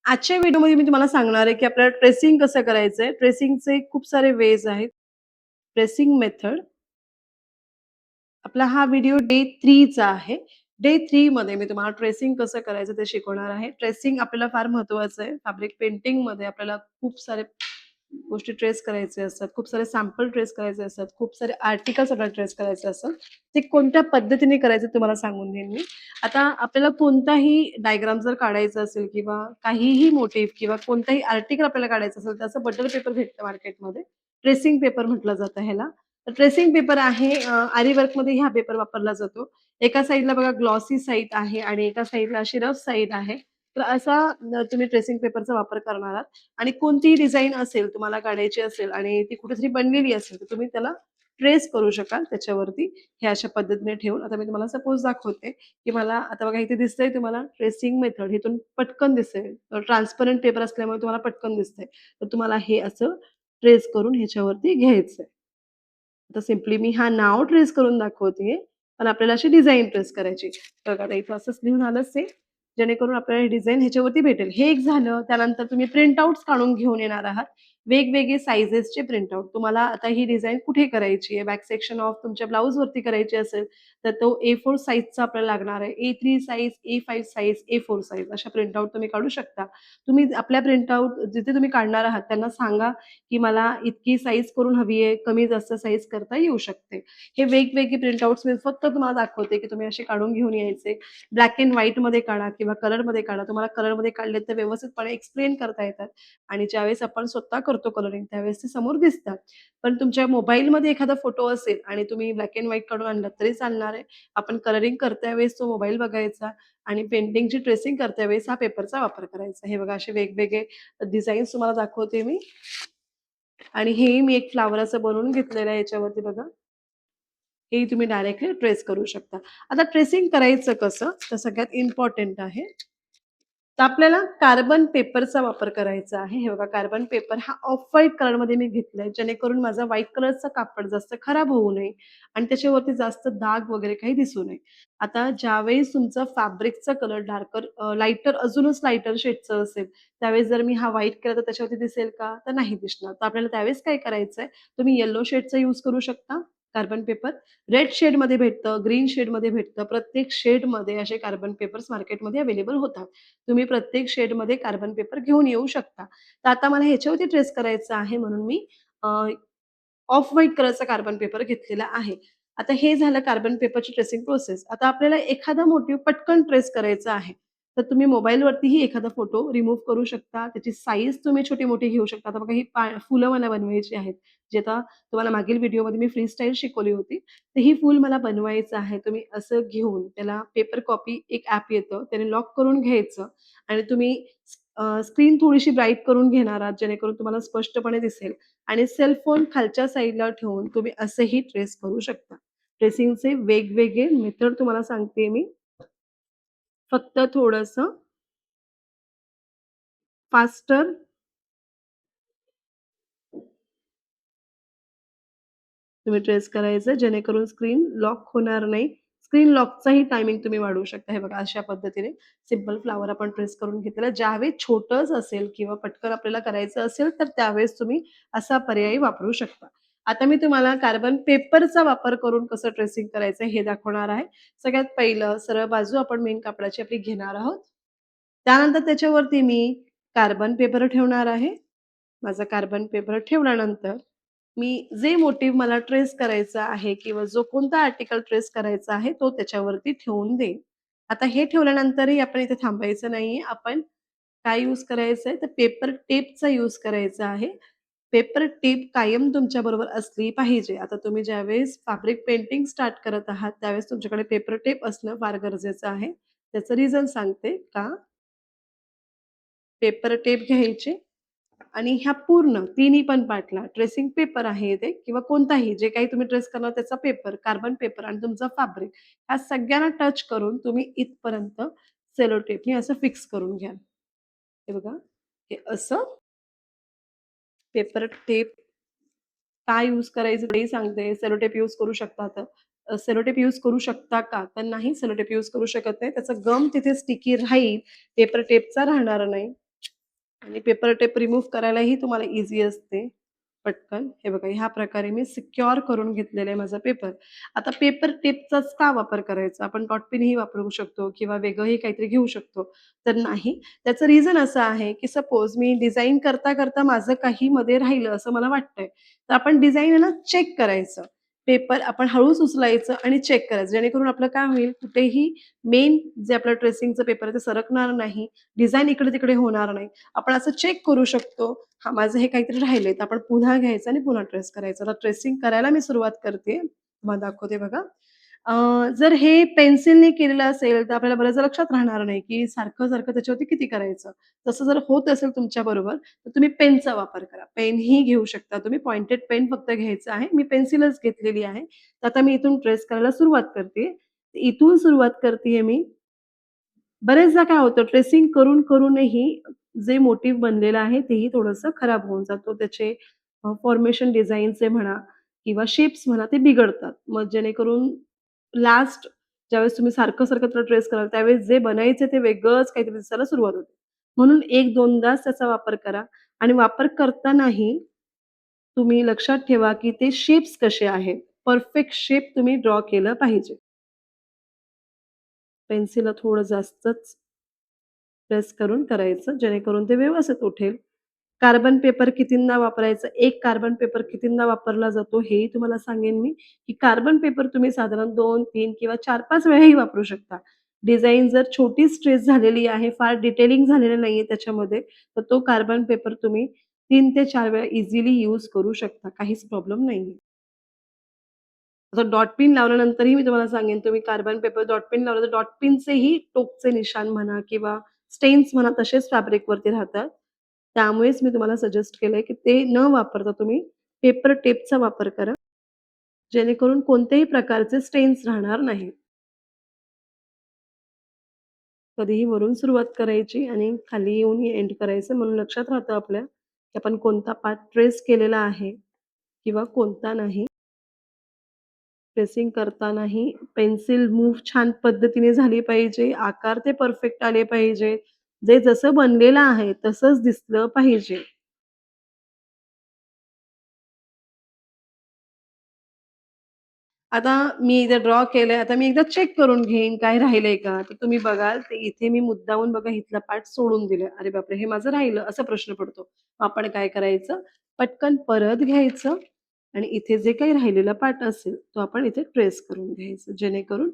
आजच्या व्हिडिओमध्ये मी तुम्हाला सांगणार आहे, की आपल्याला ट्रेसिंग कसं करायचंय. ट्रेसिंगचे खूप सारे वेज आहेत. Tracing method. आपला हा व्हिडिओ डे 3 चा आहे. डे 3 मध्ये मी तुम्हाला ट्रेसिंग कसं करायचं ते शिकवणार आहे. ट्रेसिंग आपल्याला फार महत्वाचं आहे. फॅब्रिक पेंटिंगमध्ये आपल्याला खूप सारे गोष्टी ट्रेस करायचे असतात. खूप सारे सॅम्पल ट्रेस करायचे असतात. खूप सारे आर्टिकल्स आपल्याला ट्रेस करायचे असतात. ते कोणत्या पद्धतीने करायचं तुम्हाला सांगून देईन मी. आता आपल्याला कोणताही डायग्राम जर काढायचा असेल किंवा काहीही मोटिव्ह किंवा कोणताही आर्टिकल आपल्याला काढायचं असेल, तर असं बटर पेपर भेटतं मार्केटमध्ये. ट्रेसिंग पेपर म्हटलं जातं ह्याला. तर ट्रेसिंग पेपर आहे आरी वर्कमध्ये हा पेपर वापरला जातो. एका साइडला बघा ग्लॉसी साइड आहे आणि एका साइडला अशी रफ साइड आहे. तर असा तुम्ही ट्रेसिंग पेपरचा वापर करणार आहात आणि कोणतीही डिझाइन असेल तुम्हाला काढायची असेल आणि ती कुठेतरी बनलेली असेल, तर तुम्ही त्याला ट्रेस करू शकाल त्याच्यावरती. हे अशा पद्धतीने ठेवून आता मी तुम्हाला सपोज दाखवते, की मला आता बघा इथे दिसतंय तुम्हाला ट्रेसिंग मेथड इथून पटकन दिसतंय. ट्रान्सपरंट पेपर असल्यामुळे तुम्हाला पटकन दिसतंय. तर तुम्हाला हे असं ट्रेस करून ह्याच्यावरती घ्यायचंय. आता सिम्पली मी हा नाव ट्रेस करून दाखवतेय. पण आपल्याला अशी डिझाइन ट्रेस करायची. बघा आता इथं असंच लिहून आलंच आहे. जेणेकरून आपल्याला ही डिझाइन ह्याच्यावरती भेटेल. हे एक झालं. त्यानंतर तुम्ही प्रिंट आउट्स काढून घेऊन येणार आहात. वेगवेगळे साइझेसचे प्रिंट आउट. तुम्हाला आता ही डिझाइन कुठे करायची आहे? बॅक सेक्शन ऑफ तुमच्या ब्लाउजवरती करायची असेल, तर तो A4 साइझचा आपल्याला लागणार आहे. A3 size, A5 size, A4 size अशा प्रिंट आउट तुम्ही काढू शकता. तुम्ही आपल्या प्रिंट आउट जिथे तुम्ही काढणार आहात त्यांना सांगा, की मला इतकी साइझ करून हवी आहे, कमी जास्त साइझ करता येऊ शकते. हे वेगवेगळे प्रिंटआउट्स मी फक्त तुम्हाला दाखवते, की तुम्ही असे काढून घेऊन यायचे. ब्लॅक एंड व्हाईटमध्ये काढा किंवा कलरमध्ये काढा. तुम्हाला कलरमध्ये काढले तर व्यवस्थितपणे एक्सप्लेन करता येतात आणि ज्यावेळेस आपण स्वतः करतो कलरिंग त्यावेळेस ते समोर दिसतात. पण तुमच्या मोबाईलमध्ये एखादा फोटो असेल आणि तुम्ही ब्लॅक एंड व्हाईट काढून आणलात तरी चालणार आहे. आपण कलरिंग करत्यावेळेस तो मोबाईल बघायचा आणि पेंटिंगची ट्रेसिंग करत्यावेळेस हा पेपरचा वापर करायचा. हे बघा असे वेगवेगळे डिझाईन्स तुम्हाला दाखवते मी. आणि हेही मी एक फ्लॉवर असं बनवून घेतलेलं आहे याच्यावरती बघा. हेही तुम्ही डायरेक्टली ट्रेस करू शकता. आता ट्रेसिंग करायचं कसं? तर सगळ्यात इम्पोर्टंट आहे. तर आपल्याला कार्बन पेपरचा वापर करायचा आहे. हे बघा कार्बन पेपर हा ऑफ व्हाईट कलरमध्ये मी घेतलाय, जेणेकरून माझा व्हाईट कलरचा कापड जास्त खराब होऊ नये आणि त्याच्यावरती जास्त डाग वगैरे काही दिसू नये. आता ज्यावेळेस तुमचा फॅब्रिकचा कलर लाइटर अजूनच लाइटर शेडचं असेल, त्यावेळेस जर मी हा व्हाईट केला तर त्याच्यावरती दिसेल का? तर नाही दिसणार. तर आपल्याला त्यावेळेस काय करायचंय, तुम्ही येलो शेडचा यूज करू शकता कार्बन पेपर. रेड शेडमध्ये भेटतं, ग्रीन शेडमध्ये भेटतं. प्रत्येक शेडमध्ये असे कार्बन पेपर्स मार्केटमध्ये अवेलेबल होतात. तुम्ही प्रत्येक शेडमध्ये कार्बन पेपर घेऊन येऊ शकता. तर आता मला ह्याच्यावरती ट्रेस करायचं आहे म्हणून मी ऑफ व्हाईट कलरचा कार्बन पेपर घेतलेला आहे. आता हे झालं कार्बन पेपरची ट्रेसिंग प्रोसेस. आता आपल्याला एखादा मोटिव्ह पटकन ट्रेस करायचा आहे. तर तुम्ही मोबाईलवरतीही एखादा फोटो रिमूव्ह करू शकता. त्याची साइज तुम्ही छोटी-मोठी घेऊ शकता. आता बघा ही फुलं मला बनवायची आहेत. जे आता तुम्हाला मागील व्हिडिओमध्ये मी फ्री स्टाईल शिकवली होती. तर ही फूल मला बनवायचं आहे. तुम्ही असं घेऊन त्याला पेपर कॉपी एक ॲप येतं. त्याने लॉक करून घ्यायचं आणि तुम्ही स्क्रीन थोडीशी ब्राईट करून घेणार आहात, जेणेकरून तुम्हाला स्पष्टपणे दिसेल आणि सेल फोन खालच्या साइडला ठेवून तुम्ही असंही ट्रेस करू शकता. ट्रेसिंगचे वेगवेगळे मेथड तुम्हाला सांगते मी. फक्त थोडंसं फास्टर तुम्ही ट्रेस करायचं जेणेकरून स्क्रीन लॉक होणार नाही. स्क्रीन लॉकचाही टायमिंग तुम्ही वाढवू शकता. हे बघा अशा पद्धतीने सिंपल फ्लॉवर आपण ट्रेस करून घेतलेला. ज्यावेळेस छोटंच असेल किंवा पटकन आपल्याला करायचं असेल, तर त्यावेळेस तुम्ही असा पर्याय वापरू शकता. आता मी तुम्हाला कार्बन पेपरचा वापर करून कसं ट्रेसिंग करायचं हे दाखवणार आहे. सगळ्यात पहिलं सरळ बाजू आपण मेन कापडाची आपली घेणार आहोत. त्यानंतर त्याच्यावरती मी कार्बन पेपर ठेवणार आहे. माझा कार्बन पेपर ठेवल्यानंतर मी जे मोटिव्ह मला ट्रेस करायचा आहे किंवा जो कोणता आर्टिकल ट्रेस करायचा आहे, तो त्याच्यावरती ठेवून देईन. आता हे ठेवल्यानंतरही आपण इथे थांबायचं नाहीये. आपण काय यूज करायचंय, तर पेपर टेपचा यूज करायचा आहे. पेपर टेप कायम तुमच्याबरोबर असली पाहिजे. आता तुम्ही ज्यावेळेस फॅब्रिक पेंटिंग स्टार्ट करत आहात, त्यावेळेस तुमच्याकडे पेपर टेप असणं फार गरजेचं आहे. त्याचं रिझन सांगते का? पेपर टेप घ्यायचे आणि ह्या पूर्ण तिन्ही पण पार्टला ट्रेसिंग पेपर आहे ते किंवा कोणताही जे काही तुम्ही ट्रेस करणार त्याचा पेपर, कार्बन पेपर आणि तुमचा फॅब्रिक ह्या सगळ्यांना टच करून तुम्ही इथपर्यंत सेलो टेपनी असं फिक्स करून घ्याल. हे बघा, हे असं पेपर टेप का यूज करायचं तेही सांगते. सेलो टेप यूज करू शकता तर. सेलो टेप यूज करू शकता का? तर नाही सेलो टेप यूज करू शकत नाही. त्याचा गम तिथे स्टिकी राहील, पेपर टेपचा राहणार नाही. आणि पेपर टेप रिमूव्ह करायलाही तुम्हाला ईझी असते पटकन. हे बघा ह्या प्रकारे मी सिक्युअर करून घेतलेला आहे माझा पेपर. आता पेपर टेपचाच का वापर करायचा? आपण डॉट पिनही वापरू शकतो किंवा वेगळंही काहीतरी घेऊ शकतो. तर नाही. त्याचं रिझन असं आहे, की सपोज मी डिझाइन करता माझं काही मध्ये राहिलं असं मला वाटतंय. तर आपण डिझाइन आहे ना चेक करायचं. पेपर आपण हळूच उचलायचं आणि चेक करायचं. जेणेकरून आपलं काय होईल, कुठेही मेन जे आपलं ट्रेसिंगचं पेपर आहे ते सरकणार नाही. डिझाइन इकडे-तिकडे होणार नाही. आपण असं चेक करू शकतो, हां, माझं हे काहीतरी राहिलंय, तर आपण पुन्हा घ्यायचं आणि पुन्हा ट्रेस करायचं. आता ट्रेसिंग करायला मी सुरुवात करते. तुम्हाला दाखवते बघा. अ, जर हे पेन्सिलने केलेलं असेल, तर आपल्याला बऱ्याचदा लक्षात राहणार नाही, की सारखं-सारखं त्याच्यावरती किती करायचं. तसं जर होत असेल तुमच्याबरोबर, तर तुम्ही पेनचा वापर करा. पेनही घेऊ शकता तुम्ही. पॉइंटेड पेन फक्त घ्यायचं आहे. मी पेन्सिलच घेतलेली आहे. तर आता मी इथून ट्रेस करायला सुरुवात करते. इथून सुरुवात करतीये मी. बरेचदा काय होतं ट्रेसिंग करूनही जे मोटिव्ह बनलेलं आहे तेही थोडंसं खराब होऊन जातो. त्याचे फॉर्मेशन डिझाईनचे म्हणा किंवा शेप्स म्हणा ते बिघडतात. मग जेणेकरून लास्ट ज्यावेळेस तुम्ही सारखं-सारखं त्याला ट्रेस कराल त्यावेळेस जे बनायचे ते वेगळंच काहीतरी दिसायला सुरुवात होते. म्हणून 1-2दाच त्याचा वापर करा आणि वापर करतानाही तुम्ही लक्षात ठेवा, की ते शेप्स कसे आहेत. परफेक्ट शेप तुम्ही ड्रॉ केलं पाहिजे. पेन्सिलला थोडं जास्तच प्रेस करून करायचं, जेणेकरून ते व्यवस्थित उठेल. कार्बन पेपर कितींदा वापरायचं, एक कार्बन पेपर कितींदा वापरला जातो हेही तुम्हाला सांगेन मी, की कार्बन पेपर तुम्ही साधारण 2, 3 किंवा 4-5 वेळाही वापरू शकता. डिझाइन जर छोटी स्ट्रेच झालेली आहे, फार डिटेलिंग झालेलं नाहीये त्याच्यामध्ये, तर तो कार्बन पेपर तुम्ही 3 ते 4 वेळा इझिली यूज करू शकता. काहीच प्रॉब्लेम नाहीये. आता डॉट पिन लावल्यानंतरही मी तुम्हाला सांगेन, तुम्ही कार्बन पेपर डॉट पिन लावलं तर डॉट पिनचेही टोकचे निशाण म्हणा किंवा स्टेन्स म्हणा तसेच फॅब्रिकवरती राहतात. त्यामुळेच मी तुम्हाला सजेस्ट केलंय, की ते न वापरता तुम्ही पेपर टेपचा वापर करा. जेणेकरून कोणत्याही प्रकारचे स्टेन्स राहणार नाहीत. कधीही वरून सुरुवात करायची आणि खाली येऊन एंड करायचं म्हणून लक्षात राहतं आपल्या, की आपण कोणता पार्ट ट्रेस केलेला आहे किंवा कोणता नाही. ट्रेसिंग करतानाही पेन्सिल मूव्ह छान पद्धतीने झाली पाहिजे, आकार ते परफेक्ट आले पाहिजे. जे जसं बनलेलं आहे तसंच दिसलं पाहिजे. आता मी इथे ड्रॉ केलंय, आता मी एकदा चेक करून घेईन काय राहिलंय का? तर तुम्ही बघाल तर इथे मी मुद्दामून बघा इथला पार्ट सोडून दिलाय. अरे बापरे! हे माझं राहिलं असा प्रश्न पडतो. मग आपण काय करायचं, पटकन परत घ्यायचं आणि इथे जे काही राहिलेला पार्ट असेल, तो आपण इथे ट्रेस करून घ्यायचं. जेणेकरून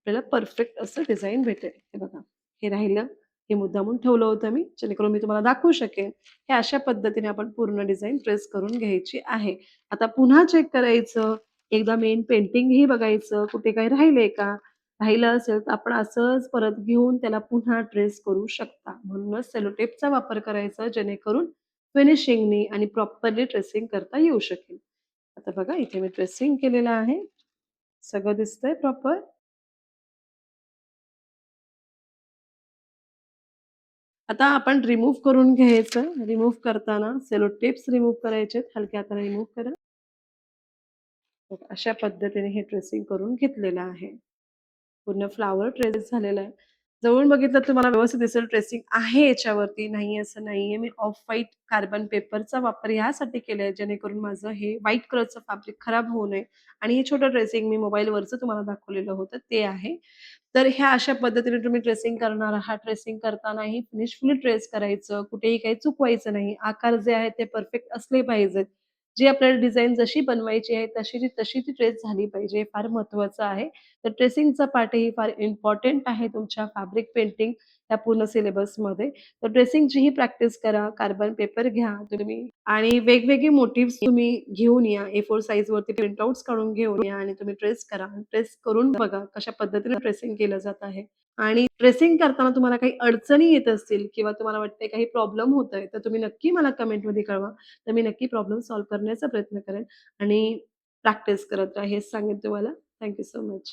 आपल्याला परफेक्ट असं डिझाइन भेटेल. हे बघा, हे राहिलं. हे मुद्दामून ठेवलं होतं मी, जेणेकरून मी तुम्हाला दाखवू शकेन. हे अशा पद्धतीने आपण पूर्ण डिझाइन ट्रेस करून घ्यायची आहे. आता पुन्हा चेक करायचं. एकदा मेन पेंटिंगही बघायचं, कुठे काही राहिलंय का? राहिलं असेल तर आपण असंच परत घेऊन त्याला पुन्हा ट्रेस करू शकता. म्हणूनच सेलो टेपचा वापर करायचा, जेणेकरून फिनिशिंगनी आणि प्रॉपरली ट्रेसिंग करता येऊ शकेल. आता बघा इथे मी ट्रेसिंग केलेलं आहे. सगळं दिसतंय प्रॉपर. आता आपण रिमूव्ह करून घ्यायचं. रिमूव्ह करताना सेलो टेप्स रिमूव्ह करायचेत. हलक्या हाताने रिमूव्ह करा. बघा अशा पद्धतीने हे ट्रेसिंग करून घेतलेलं आहे. पूर्ण फ्लॉवर ट्रेस झालेला आहे. जवळून बघितलं तर तुम्हाला व्यवस्थित दिसेल ट्रेसिंग आहे याच्यावरती, नाही असं नाहीये. मी ऑफ व्हाईट कार्बन पेपरचा वापर यासाठी केलाय, जेणेकरून माझं हे व्हाईट कलरचं फॅब्रिक खराब होऊ नये आणि हे छोटं ट्रेसिंग मी मोबाईलवरचं तुम्हाला दाखवलेलं होतं ते आहे. तर ह्या अशा पद्धतीने तुम्ही ट्रेसिंग करणार आहात. ट्रेसिंग करतानाही फिनिशफुली ट्रेस करायचं, कुठेही काही चुकवायचं नाही. आकार जे आहेत ते परफेक्ट असले पाहिजेत. जी आपल्याला डिझाइन जशी बनवायची आहे तशी ती ट्रेस झाली पाहिजे, हे फार महत्त्वाचं आहे. तर ट्रेसिंगचा पार्टही फार इम्पोर्टंट आहे तुमच्या फॅब्रिक पेंटिंग या पूर्ण सिलेबसमध्ये. तर ट्रेसिंगचीही प्रॅक्टिस करा. कार्बन पेपर घ्या तुम्ही आणि वेगवेगळे मोटिव्हज तुम्ही घेऊन या. A4 साइजवरती प्रिंटआउट्स काढून घेऊन या आणि तुम्ही ट्रेस करा. ट्रेस करून बघा कशा पद्धतीने ट्रेसिंग केलं जात आहे. आणि ट्रेसिंग करताना तुम्हाला काही अडचणी येत असतील किंवा तुम्हाला वाटतंय काही प्रॉब्लेम होतोय, तर तुम्ही नक्की मला कमेंटमध्ये कळवा. तर मी नक्की प्रॉब्लेम सॉल्व्ह करण्याचा प्रयत्न करेन आणि प्रॅक्टिस करत राहा हेच सांगेन तुम्हाला. Thank so much.